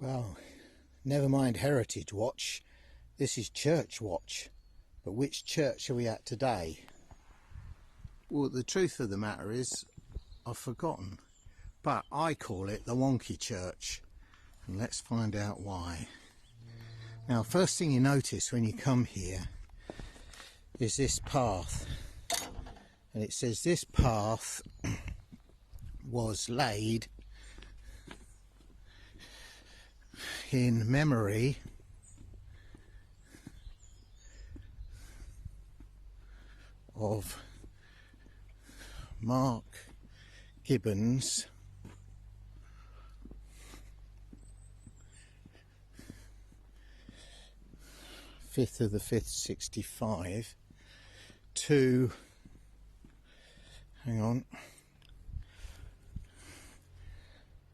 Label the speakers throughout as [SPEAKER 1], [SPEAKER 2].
[SPEAKER 1] Well, never mind Heritage Watch, this is Church Watch. But which church are we at today? Well, the truth of the matter is, I've forgotten. But I call it the Wonky Church. And let's find out why. Now, first thing you notice when you come here is this path. And it says this path was laid in memory of Mark Gibbons' (5th of the 5th, 65) to, hang on,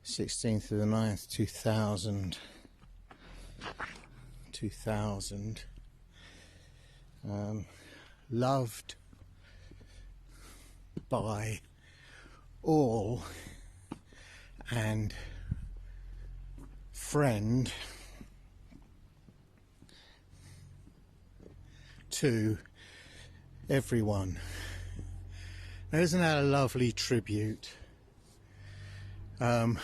[SPEAKER 1] 16th of the 9th, 2000, loved by all and friend to everyone. Now, isn't that a lovely tribute in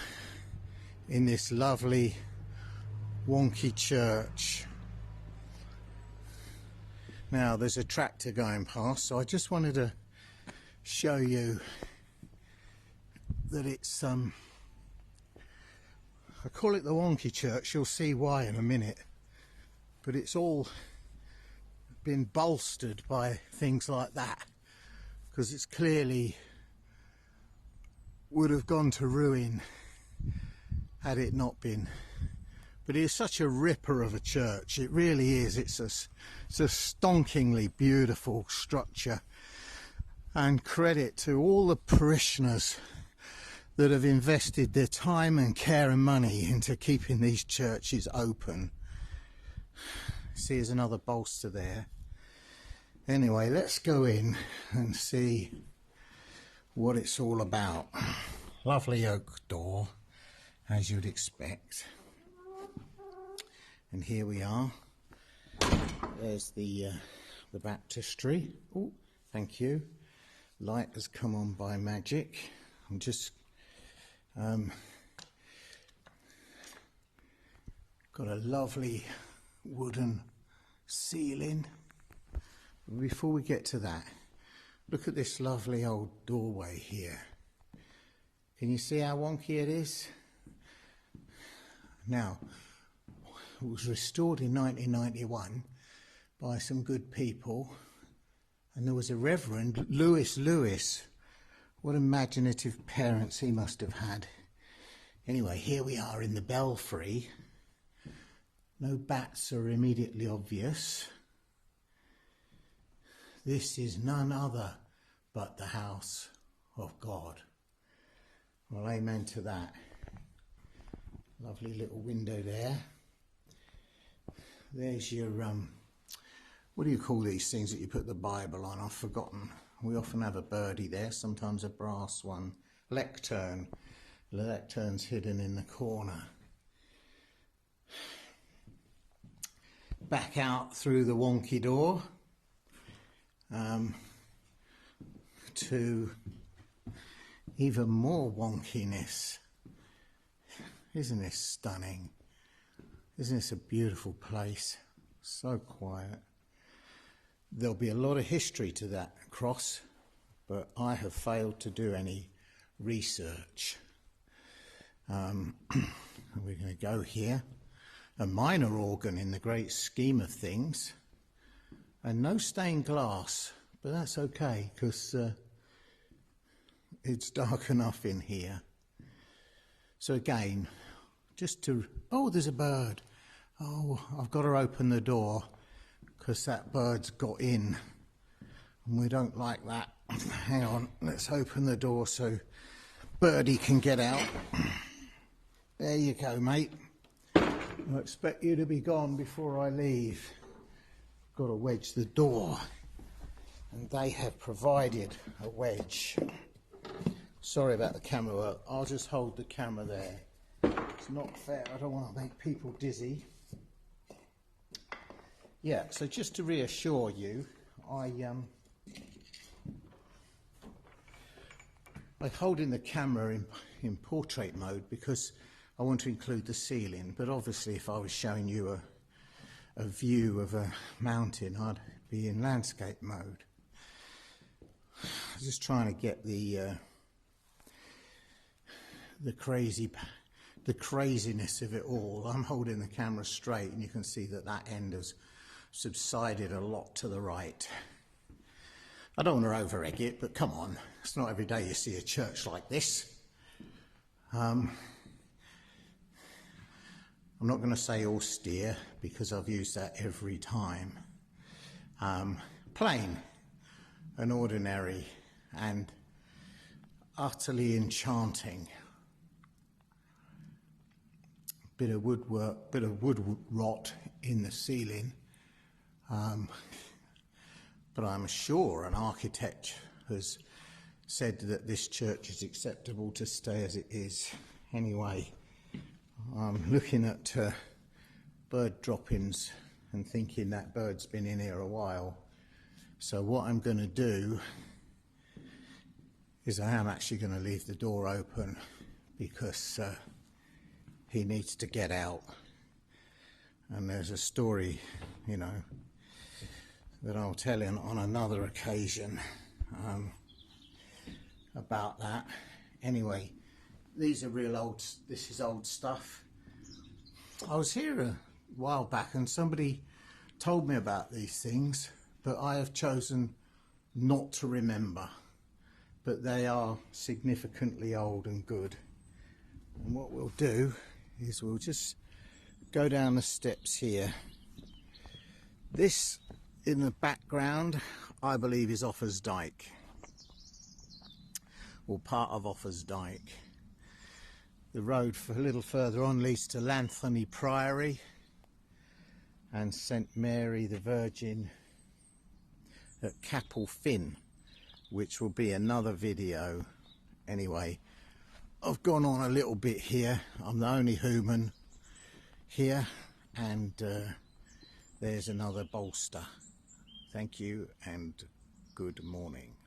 [SPEAKER 1] this lovely wonky church? Now, there's a tractor going past, so I just wanted to show you that it's I call it the Wonky Church. You'll see why in a minute, but it's all been bolstered by things like that, because it's clearly would have gone to ruin had it not been. But it is such a ripper of a church, it really is. It's a stonkingly beautiful structure, and credit to all the parishioners that have invested their time and care and money into keeping these churches open. See, there's another bolster there. Anyway, let's go in and see what it's all about. Lovely oak door, as you'd expect. And here we are. There's the baptistry. Oh, thank you. Light has come on by magic. I'm just got a lovely wooden ceiling. Before we get to that, look at this lovely old doorway here. Can you see how wonky it is? Now, it was restored in 1991 by some good people, and there was a Reverend Lewis. What imaginative parents he must have had. Anyway, here we are in the belfry. No bats are immediately obvious. This is none other but the house of God. Well, amen to that. Lovely little window there. There's your, what do you call these things that you put the Bible on? I've forgotten. We often have a birdie there, sometimes a brass one. Lectern. The lectern's hidden in the corner. Back out through the wonky door to even more wonkiness. Isn't this stunning? Isn't this a beautiful place? So quiet. There'll be a lot of history to that cross, but I have failed to do any research. We're going to go here. A minor organ in the great scheme of things, and no stained glass, but that's okay, because it's dark enough in here. So again, just to, oh, there's a bird. Oh, I've got to open the door because that bird's got in and we don't like that. Hang on, let's open the door so birdie can get out. There you go, mate. I expect you to be gone before I leave. Got to wedge the door, and they have provided a wedge. Sorry about the camera work. I'll just hold the camera there It's not fair, I don't want to make people dizzy. Yeah, so just to reassure you, I'm holding the camera in portrait mode because I want to include the ceiling, but obviously if I was showing you a view of a mountain, I'd be in landscape mode. I'm just trying to get the craziness of it all. I'm holding the camera straight and you can see that that end has subsided a lot to the right. I don't want to over-egg it, but come on, it's not every day you see a church like this. I'm not going to say austere because I've used that every time. Plain and ordinary and utterly enchanting. Bit of woodwork, bit of wood rot in the ceiling. But I'm sure an architect has said that this church is acceptable to stay as it is. Anyway, I'm looking at bird droppings and thinking that bird's been in here a while. So what I'm going to do is I am actually going to leave the door open because he needs to get out. And there's a story, you know, that I'll tell him on another occasion about that. Anyway, these are this is old stuff. I was here a while back and somebody told me about these things, but I have chosen not to remember. But they are significantly old and good. And what we'll do is we'll just go down the steps here. This in the background, I believe, is Offa's Dyke, or part of Offa's Dyke. The road for a little further on leads to Lanthony Priory and St Mary the Virgin at Capel Finn, which will be another video. Anyway, I've gone on a little bit here. I'm the only human here, and there's another bolster. Thank you and good morning.